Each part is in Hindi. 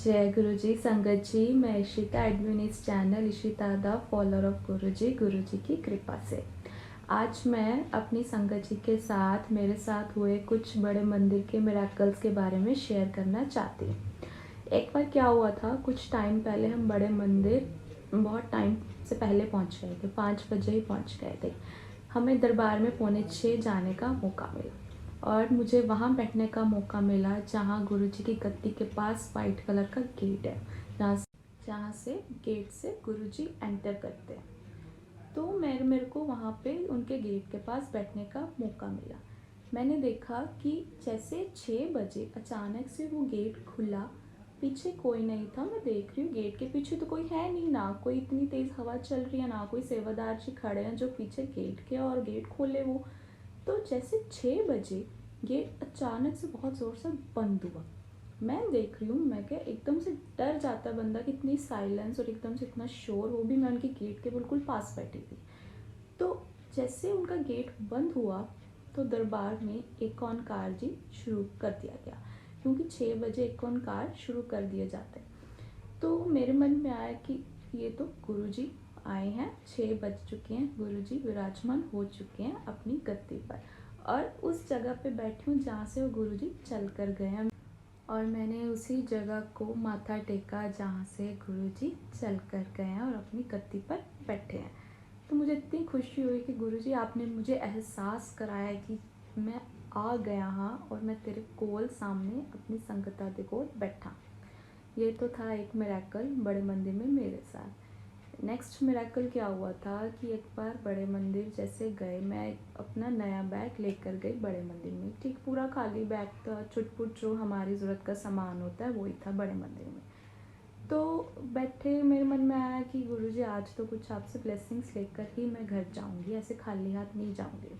जय गुरु जी। संगत जी, मैं इशिता एडमिन इस channel Ishita the follower of गुरु जी की कृपा से आज मैं अपनी संगत जी के साथ मेरे साथ हुए कुछ बड़े मंदिर के मिरेकल्स के बारे में शेयर करना चाहती हूँ। एक बार क्या हुआ था, कुछ टाइम पहले हम बड़े मंदिर बहुत टाइम से पहले पहुँच गए थे, 5 बजे ही पहुँच गए थे। हमें दरबार में 5:45 जाने का मौका मिला और मुझे वहाँ बैठने का मौका मिला जहाँ गुरुजी की गद्दी के पास वाइट कलर का गेट है, जहाँ से गेट से गुरुजी एंटर करते हैं। तो मेरे को वहाँ पे उनके गेट के पास बैठने का मौका मिला। मैंने देखा कि जैसे 6 बजे अचानक से वो गेट खुला, पीछे कोई नहीं था। मैं देख रही हूँ गेट के पीछे तो कोई है नहीं, ना कोई इतनी तेज़ हवा चल रही है, ना कोई सेवादार जी खड़े हैं जो पीछे गेट के और गेट खोले वो। तो जैसे 6 बजे गेट अचानक से बहुत ज़ोर से बंद हुआ। मैं देख रही हूँ, मैं क्या, एकदम से डर जाता बंदा कि इतनी साइलेंस और एकदम से इतना शोर, वो भी मैं उनके गेट के बिल्कुल पास बैठी थी। तो जैसे उनका गेट बंद हुआ तो दरबार में एक ओंकार जी शुरू कर दिया गया, क्योंकि 6 बजे एक ओंकार शुरू कर दिए जाते हैं। तो मेरे मन में आया कि ये तो गुरुजी आए हैं, 6 बज चुके हैं, गुरुजी विराजमान हो चुके हैं अपनी गद्दी पर और उस जगह पे बैठी हूँ जहाँ से वो गुरुजी चल कर गए हैं और मैंने उसी जगह को माथा टेका जहाँ से गुरुजी चल कर गए हैं और अपनी गद्दी पर बैठे हैं। तो मुझे इतनी खुशी हुई कि गुरुजी आपने मुझे एहसास कराया कि मैं आ गया हाँ और मैं तेरे कोल सामने अपनी संगता दे कोल बैठा। ये तो था एक मिरेकल बड़े मंदिर में मेरे साथ। नेक्स्ट मिरेकल क्या हुआ था कि एक बार बड़े मंदिर जैसे गए, मैं अपना नया बैग लेकर गई बड़े मंदिर में। ठीक पूरा खाली बैग था, छुटपुट जो हमारी ज़रूरत का सामान होता है वही था बड़े मंदिर में। तो बैठे मेरे मन में आया कि गुरुजी आज तो कुछ आपसे ब्लेसिंग्स लेकर ही मैं घर जाऊंगी, ऐसे खाली हाथ नहीं जाऊंगी।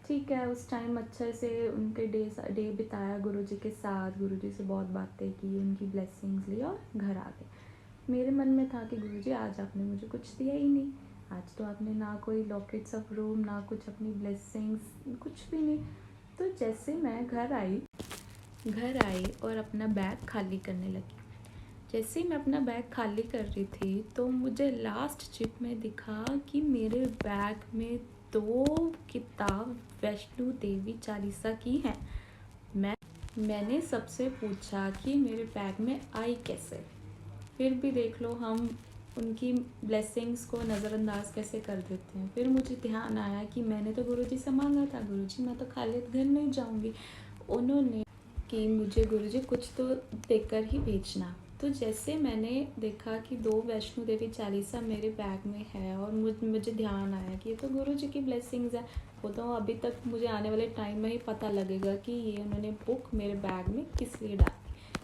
ठीक है, उस टाइम अच्छे से उनके डे बिताया गुरुजी के साथ, गुरुजी से बहुत बातें की, उनकी ब्लेसिंग्स ली और घर आ गए। मेरे मन में था कि गुरुजी आज आपने मुझे कुछ दिया ही नहीं, आज तो आपने ना कोई लॉकेट्स ऑफ रूम, ना कुछ अपनी ब्लेसिंग्स, कुछ भी नहीं। तो जैसे मैं घर आई और अपना बैग खाली करने लगी, जैसे ही मैं अपना बैग खाली कर रही थी तो मुझे लास्ट चिप में दिखा कि मेरे बैग में 2 किताब वैष्णो देवी चालीसा की हैं। मैंने सबसे पूछा कि मेरे बैग में आई कैसे। फिर भी देख लो, हम उनकी ब्लेसिंग्स को नज़रअंदाज कैसे कर देते हैं। फिर मुझे ध्यान आया कि मैंने तो गुरुजी से मांगा था, गुरुजी मैं तो खाली घर नहीं जाऊंगी। उन्होंने कि मुझे गुरुजी कुछ तो देकर ही भेजना। तो जैसे मैंने देखा कि 2 वैष्णो देवी चालीसा मेरे बैग में है और मुझे ध्यान आया कि ये तो गुरुजी की ब्लेसिंग्स है। वो तो अभी तक मुझे आने वाले टाइम में ही पता लगेगा कि ये उन्होंने बुक मेरे बैग में किस लिए डाली।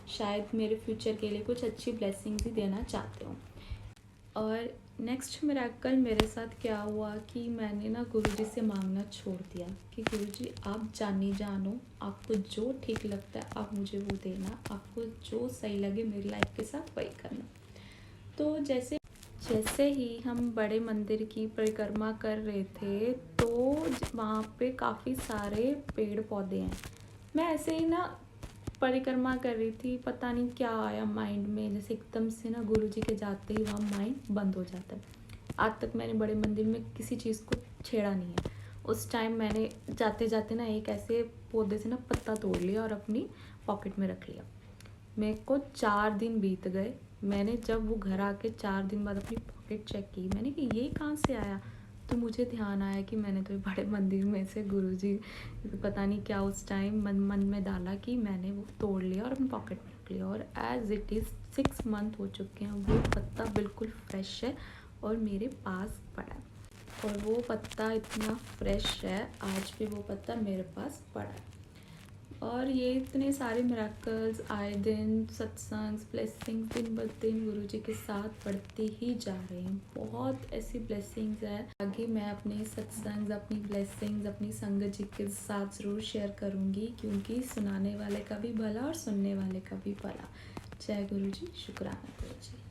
शायद मेरे फ्यूचर के लिए कुछ अच्छी ब्लेसिंग्स ही देना चाहते हो। और नेक्स्ट मिरेकल मेरे साथ क्या हुआ कि मैंने ना गुरुजी से मांगना छोड़ दिया कि गुरुजी आप जानी जानो, आपको जो ठीक लगता है आप मुझे वो देना, आपको जो सही लगे मेरी लाइफ के साथ वही करना। तो जैसे ही हम बड़े मंदिर की परिक्रमा कर रहे थे तो वहाँ पे काफ़ी सारे पेड़ पौधे हैं। मैं ऐसे ही ना परिक्रमा कर रही थी, पता नहीं क्या आया माइंड में, जैसे एकदम से ना गुरुजी के जाते ही वहाँ माइंड बंद हो जाता है। आज तक मैंने बड़े मंदिर में किसी चीज़ को छेड़ा नहीं है। उस टाइम मैंने जाते जाते ना एक ऐसे पौधे से ना पत्ता तोड़ लिया और अपनी पॉकेट में रख लिया। मेरे को 4 दिन बीत गए। मैंने जब वो घर आके 4 दिन बाद अपनी पॉकेट चेक की, मैंने कि ये कहाँ से आया। तो मुझे ध्यान आया कि मैंने तो बड़े मंदिर में से गुरुजी पता नहीं क्या उस टाइम मन में डाला कि मैंने वो तोड़ लिया और अपनी पॉकेट में रख लिया। और एज इट इज़ 6 मंथ हो चुके हैं, वो पत्ता बिल्कुल फ्रेश है और मेरे पास पड़ा है। और वो पत्ता इतना फ्रेश है, आज भी वो पत्ता मेरे पास पड़ा है। और ये इतने सारे मिरेकल्स आए दिन, सत्संग ब्लेसिंग्स दिन ब दिन गुरुजी के साथ बढ़ती ही जा रही हैं। बहुत ऐसी ब्लेसिंग्स है, आगे मैं अपने सत्संग, अपनी ब्लेसिंग्स अपनी संगत जी के साथ ज़रूर शेयर करूँगी, क्योंकि सुनाने वाले का भी भला और सुनने वाले का भी भला। जय गुरुजी, शुक्राना गुरुजी।